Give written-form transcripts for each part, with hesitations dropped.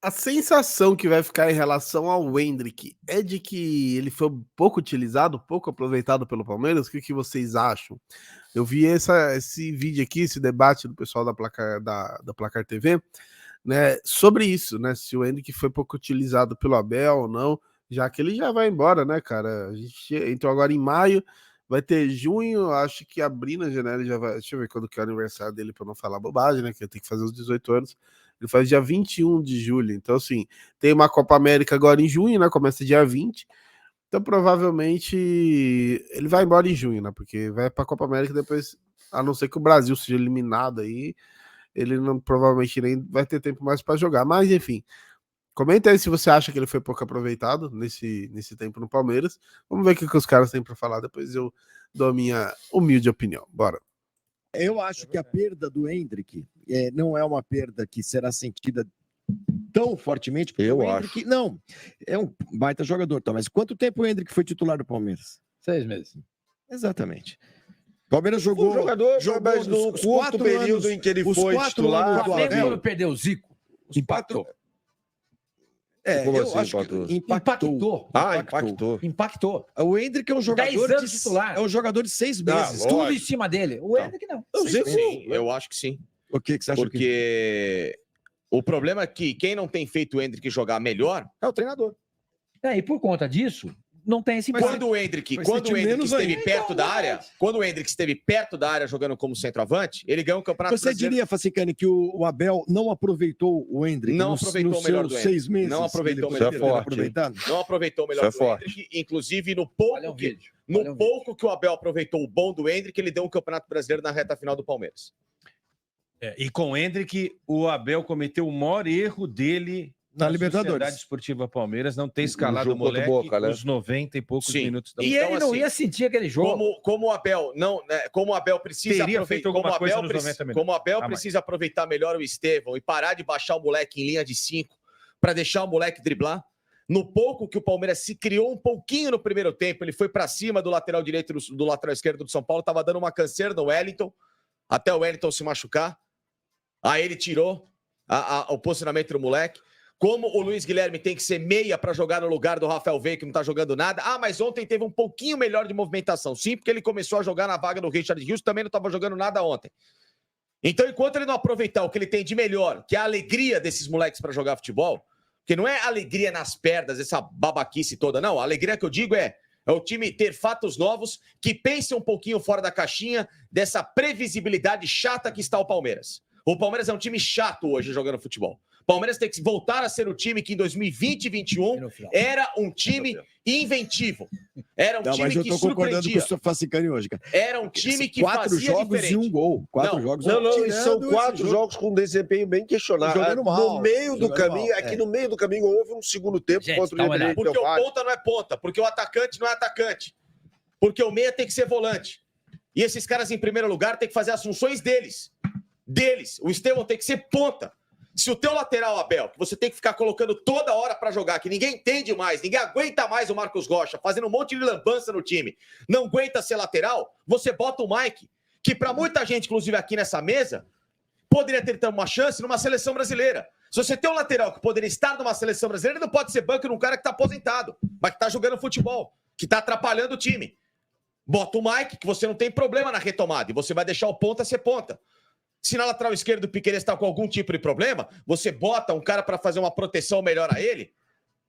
A sensação que vai ficar em relação ao Endrick é de que ele foi pouco utilizado, pouco aproveitado pelo Palmeiras. O que vocês acham? Eu vi esse vídeo aqui, esse debate do pessoal da Placar TV, né, sobre isso, né? Se o Endrick foi pouco utilizado pelo Abel ou não, já que ele já vai embora, né, cara? A gente entrou agora em maio, vai ter junho, acho que abrindo a janela já vai. Deixa eu ver quando que é o aniversário dele para não falar bobagem, né? Que eu tenho que fazer os 18 anos. Ele faz dia 21 de julho. Então, assim, tem uma Copa América agora em junho, né? Começa dia 20. Então, provavelmente, ele vai embora em junho, né? Porque vai para a Copa América depois, a não ser que o Brasil seja eliminado aí, ele não provavelmente nem vai ter tempo mais para jogar. Mas, enfim, comenta aí se você acha que ele foi pouco aproveitado nesse tempo no Palmeiras. Vamos ver o que os caras têm para falar. Depois eu dou a minha humilde opinião. Bora. Eu acho que a perda do Endrick não é uma perda que será sentida tão fortemente. Eu o Endrick, acho. não, é um baita jogador, tá? Mas quanto tempo o Endrick foi titular do Palmeiras? 6 meses. Exatamente. O Palmeiras jogou. O jogador, jogou mas no os curto 4 período anos, em que ele os foi 4 titular, anos O do Flamengo, Abel. quando perdeu o Zico, Impactou. Como eu assim, acho impactou? que impactou. Impactou. O Endrick é um jogador 10 anos titular. É um jogador de 6 meses. Ah, Tudo lógico. em cima dele. O Endrick não. Eu sei, Sim, eu acho que sim. O que você acha? Porque o problema é que quem não tem feito o Endrick jogar melhor é o treinador. E por conta disso, não tem esse impacto. Quando o Endrick sentir menos esteve ainda. perto da área, quando o Endrick esteve perto da área jogando como centroavante, ele ganhou o Campeonato Você Brasileiro. diria, Facicani, que o Abel não aproveitou o Endrick Não nos aproveitou o melhor seus do Endrick. 6 meses? Não aproveitou o Ele melhor poderia do ter Endrick. aproveitado? Não aproveitou o melhor Isso é do forte. Endrick, inclusive no Olha pouco, um vídeo. Olha um vídeo. pouco que o Abel aproveitou o bom do Endrick, ele deu um Campeonato Brasileiro na reta final do Palmeiras. E com o Endrick, o Abel cometeu o maior erro dele Na Libertadores. Sociedade Esportiva Palmeiras, não ter escalado o jogo contra o moleque Boca, né? os 90 e poucos Sim. minutos da E Então, ele não assim, ia sentir aquele jogo. Como o Abel não, né, como o Abel precisa Teria aproveitar, feito alguma coisa nos 90 minutos. como o Abel Ah, precisa aproveitar melhor o Estevão e parar de baixar o moleque em linha de 5 para deixar o moleque driblar. No pouco que o Palmeiras se criou um pouquinho no primeiro tempo, ele foi para cima do lateral direito do lateral esquerdo do São Paulo, tava dando uma canseira no Wellington, até o Wellington se machucar. Aí ele tirou o posicionamento do moleque. Como o Luiz Guilherme tem que ser meia para jogar no lugar do Rafael Veiga, que não tá jogando nada. Mas ontem teve um pouquinho melhor de movimentação. Sim, porque ele começou a jogar na vaga do Richard Rios, também não tava jogando nada ontem. Então, enquanto ele não aproveitar o que ele tem de melhor, que é a alegria desses moleques para jogar futebol, que não é alegria nas pernas, essa babaquice toda, não. A alegria que eu digo é o time ter fatos novos que pensem um pouquinho fora da caixinha dessa previsibilidade chata que está o Palmeiras. O Palmeiras é um time chato hoje jogando futebol. O Palmeiras tem que voltar a ser o time que em 2020 e 2021 era um time inventivo. Era um time que eu tô concordando com surpreendia. o Facicani hoje, cara. Era um time que 4 fazia jogos diferente. e um gol. 4 Não, jogos. Não, Tirando são esse 4 jogo. jogos com desempenho bem questionável. Jogando mal, No meio do jogando caminho, mal, é que no meio do caminho houve um segundo tempo Gente, contra o dá uma Independente Porque Del o Valle. ponta não é ponta, porque o atacante não é atacante. Porque o meia tem que ser volante. E esses caras, em primeiro lugar, têm que fazer as funções deles. O Estevão tem que ser ponta. Se o teu lateral, Abel, que você tem que ficar colocando toda hora para jogar, que ninguém entende mais, ninguém aguenta mais o Marcos Rocha, fazendo um monte de lambança no time, não aguenta ser lateral, você bota o Mike, que para muita gente, inclusive aqui nessa mesa, poderia ter uma chance numa seleção brasileira. Se você tem um lateral que poderia estar numa seleção brasileira, ele não pode ser banco num cara que está aposentado, mas que está jogando futebol, que está atrapalhando o time. Bota o Mike, que você não tem problema na retomada, e você vai deixar o ponta ser ponta. Se na lateral esquerda o Piquerez está com algum tipo de problema, você bota um cara para fazer uma proteção melhor a ele,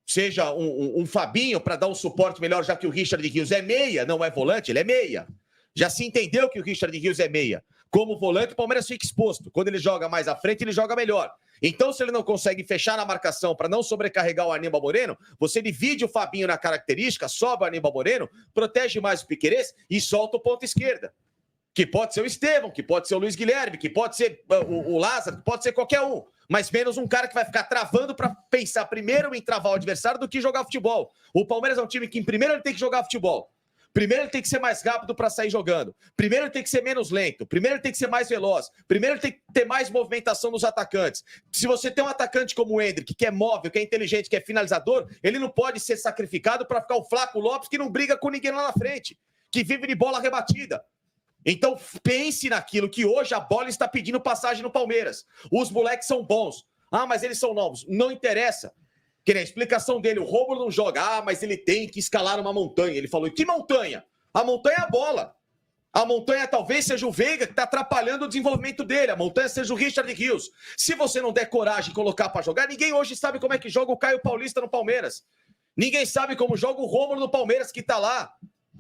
seja um Fabinho para dar um suporte melhor, já que o Richard Rios é meia, não é volante, ele é meia. Já se entendeu que o Richard Rios é meia. Como volante, o Palmeiras fica exposto. Quando ele joga mais à frente, ele joga melhor. Então, se ele não consegue fechar na marcação para não sobrecarregar o Aníbal Moreno, você divide o Fabinho na característica, sobe o Aníbal Moreno, protege mais o Piquerez e solta o ponta esquerda. Que pode ser o Estevão, que pode ser o Luiz Guilherme, que pode ser o Lázaro, que pode ser qualquer um. Mas menos um cara que vai ficar travando para pensar primeiro em travar o adversário do que jogar futebol. O Palmeiras é um time que, primeiro, ele tem que jogar futebol. Primeiro, ele tem que ser mais rápido para sair jogando. Primeiro, ele tem que ser menos lento. Primeiro, ele tem que ser mais veloz. Primeiro, ele tem que ter mais movimentação nos atacantes. Se você tem um atacante como o Endrick, que é móvel, que é inteligente, que é finalizador, ele não pode ser sacrificado para ficar o Flaco Lopes, que não briga com ninguém lá na frente, que vive de bola rebatida. Então, pense naquilo que hoje a bola está pedindo passagem no Palmeiras. Os moleques são bons. Ah, mas eles são novos. Não interessa. Que nem a explicação dele, o Rômulo não joga. Ah, mas ele tem que escalar uma montanha. Ele falou, e que montanha? A montanha é a bola. A montanha talvez seja o Veiga que está atrapalhando o desenvolvimento dele. A montanha seja o Richard Rios. Se você não der coragem de colocar para jogar, ninguém hoje sabe como é que joga o Caio Paulista no Palmeiras. Ninguém sabe como joga o Rômulo no Palmeiras, que está lá,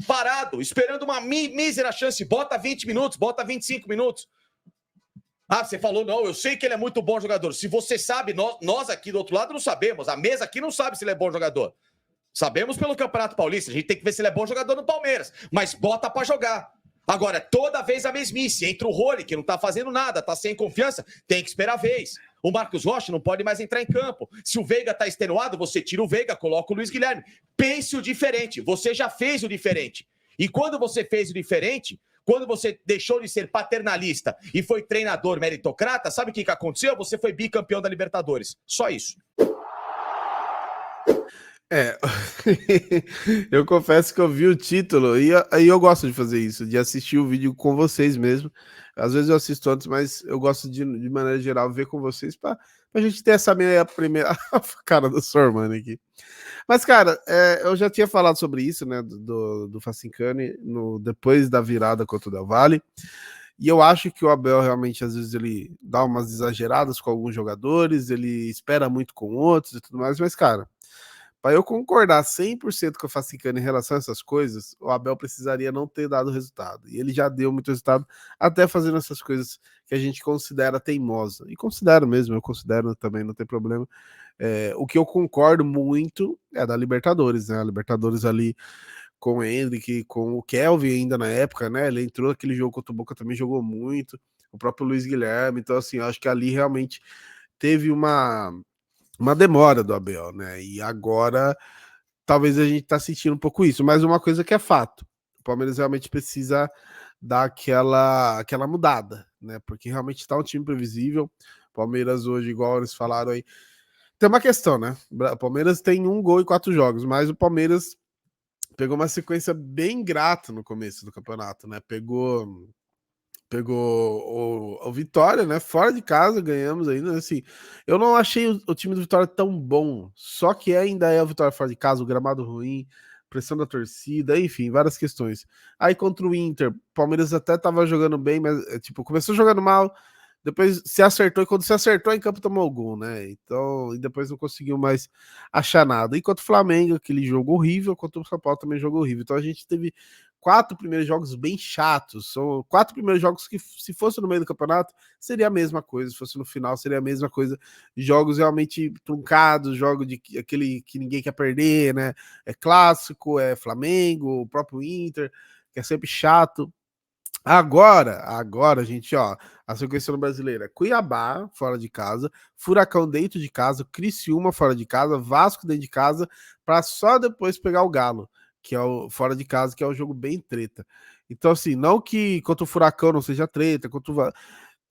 parado, esperando uma mísera chance. Bota 20 minutos, bota 25 minutos. Ah, você falou, não, eu sei que ele é muito bom jogador. Se você sabe, nós aqui do outro lado não sabemos. A mesa aqui não sabe se ele é bom jogador. Sabemos pelo Campeonato Paulista. A gente tem que ver se ele é bom jogador no Palmeiras. Mas bota para jogar. Agora, toda vez a mesmice. Entra o Rony, que não tá fazendo nada, tá sem confiança, tem que esperar a vez. O Marcos Rocha não pode mais entrar em campo. Se o Veiga tá extenuado, você tira o Veiga, coloca o Luiz Guilherme. Pense o diferente. Você já fez o diferente. E quando você fez o diferente, quando você deixou de ser paternalista e foi treinador meritocrata, sabe o que aconteceu? Você foi bicampeão da Libertadores. Só isso. Eu confesso que eu vi o título e aí eu gosto de fazer isso, de assistir o vídeo com vocês mesmo. Às vezes eu assisto antes, mas eu gosto de maneira geral ver com vocês para a gente ter essa minha primeira cara do Sormani aqui. Mas, cara, eu já tinha falado sobre isso, né, do Facincani depois da virada contra o Del Valle. E eu acho que o Abel realmente, às vezes, ele dá umas exageradas com alguns jogadores, ele espera muito com outros e tudo mais, mas, cara, para eu concordar 100% com o Facincani em relação a essas coisas, o Abel precisaria não ter dado resultado. E ele já deu muito resultado, até fazendo essas coisas que a gente considera teimosa. E considero mesmo, eu considero também, não tem problema. O que eu concordo muito é da Libertadores, né? A Libertadores ali com o Endrick, com o Kelvin ainda na época, né? Ele entrou naquele jogo contra o Boca, também jogou muito. O próprio Luiz Guilherme. Então, assim, eu acho que ali realmente teve uma demora do Abel, né? E agora talvez a gente tá sentindo um pouco isso, mas uma coisa que é fato, o Palmeiras realmente precisa dar aquela mudada, né? Porque realmente tá um time previsível. O Palmeiras hoje, igual eles falaram aí, tem uma questão, né? O Palmeiras tem 1 gol em 4 jogos, mas o Palmeiras pegou uma sequência bem grata no começo do campeonato, né? Pegou o Vitória, né? Fora de casa, ganhamos ainda. Assim, eu não achei o time do Vitória tão bom, só que ainda é o Vitória fora de casa, o gramado ruim, pressão da torcida, enfim, várias questões. Aí contra o Inter, o Palmeiras até tava jogando bem, mas tipo, começou jogando mal, depois se acertou, e quando se acertou em campo tomou o gol, né? Então, e depois não conseguiu mais achar nada. E contra o Flamengo, aquele jogo horrível, contra o São Paulo também jogo horrível. Então a gente teve 4 primeiros jogos bem chatos. São 4 primeiros jogos que, se fosse no meio do campeonato, seria a mesma coisa. Se fosse no final, seria a mesma coisa. Jogos realmente truncados, jogo de aquele que ninguém quer perder, né? É clássico, é Flamengo, o próprio Inter, que é sempre chato. Agora, gente, ó, a sequência no brasileiro é Cuiabá, fora de casa, Furacão dentro de casa, Criciúma fora de casa, Vasco dentro de casa, para só depois pegar o Galo, que é o fora de casa, que é um jogo bem treta. Então, assim, não que contra o Furacão não seja treta,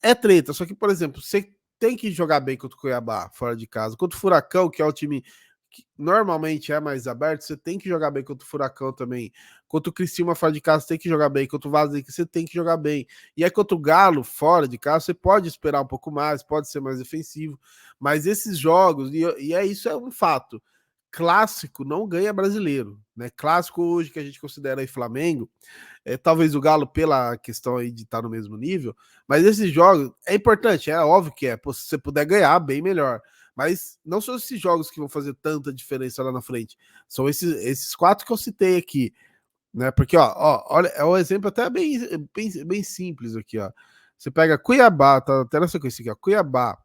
é treta, só que, por exemplo, você tem que jogar bem contra o Cuiabá, fora de casa, contra o Furacão, que é o time que normalmente é mais aberto, você tem que jogar bem contra o Furacão também. Contra o Criciúma fora de casa, você tem que jogar bem. Contra o Vasco, você tem que jogar bem. E aí, contra o Galo fora de casa, você pode esperar um pouco mais, pode ser mais defensivo. Mas esses jogos, isso é um fato. Clássico não ganha brasileiro, né? Clássico hoje que a gente considera aí Flamengo, talvez o Galo pela questão aí de estar no mesmo nível, mas esses jogos é importante, é óbvio que é. Se você puder ganhar, bem melhor. Mas não são esses jogos que vão fazer tanta diferença lá na frente. São esses 4 que eu citei aqui, né? Porque, olha, é um exemplo até bem simples aqui, ó. Você pega Cuiabá, tá até na sequência aqui, ó. Cuiabá,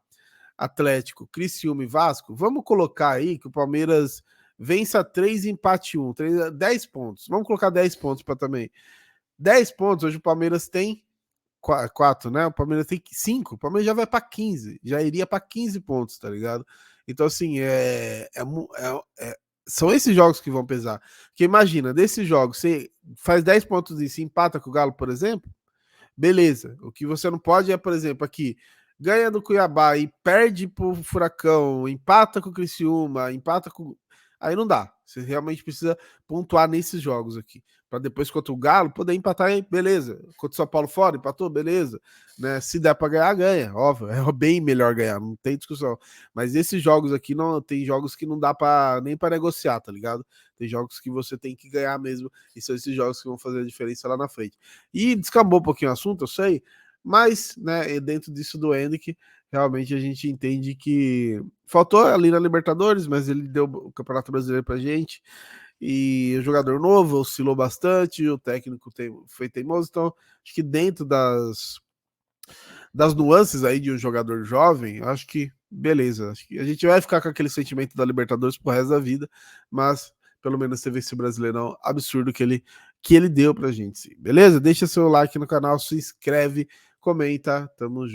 Atlético, Criciúma e Vasco. Vamos colocar aí que o Palmeiras vença 3 e empate 1, 10 pontos. Vamos colocar 10 pontos para também. 10 pontos, hoje o Palmeiras tem 4, né? O Palmeiras tem 5, o Palmeiras já vai para 15, já iria para 15 pontos, tá ligado? Então, assim, são esses jogos que vão pesar. Porque imagina, desses jogos, você faz 10 pontos e se empata com o Galo, por exemplo, beleza. O que você não pode é, por exemplo, aqui, ganha do Cuiabá e perde pro Furacão, empata com o Criciúma, empata com... Aí não dá. Você realmente precisa pontuar nesses jogos aqui. para depois contra o Galo poder empatar, beleza. Contra o São Paulo fora, empatou, beleza. Né? Se der para ganhar, ganha, óbvio. É bem melhor ganhar, não tem discussão. Mas esses jogos aqui, não tem jogos que não dá nem para negociar, tá ligado? Tem jogos que você tem que ganhar mesmo, e são esses jogos que vão fazer a diferença lá na frente. E descambou um pouquinho o assunto, eu sei, mas, né, dentro disso do Endrick, realmente a gente entende que faltou ali na Libertadores, mas ele deu o Campeonato Brasileiro pra gente. E o jogador novo oscilou bastante, o técnico foi teimoso, então acho que dentro das nuances aí de um jogador jovem, acho que beleza, acho que a gente vai ficar com aquele sentimento da Libertadores pro resto da vida, mas pelo menos teve esse Brasileirão absurdo que ele deu pra gente, sim. Beleza? Deixa seu like no canal, se inscreve, comenta, tamo junto.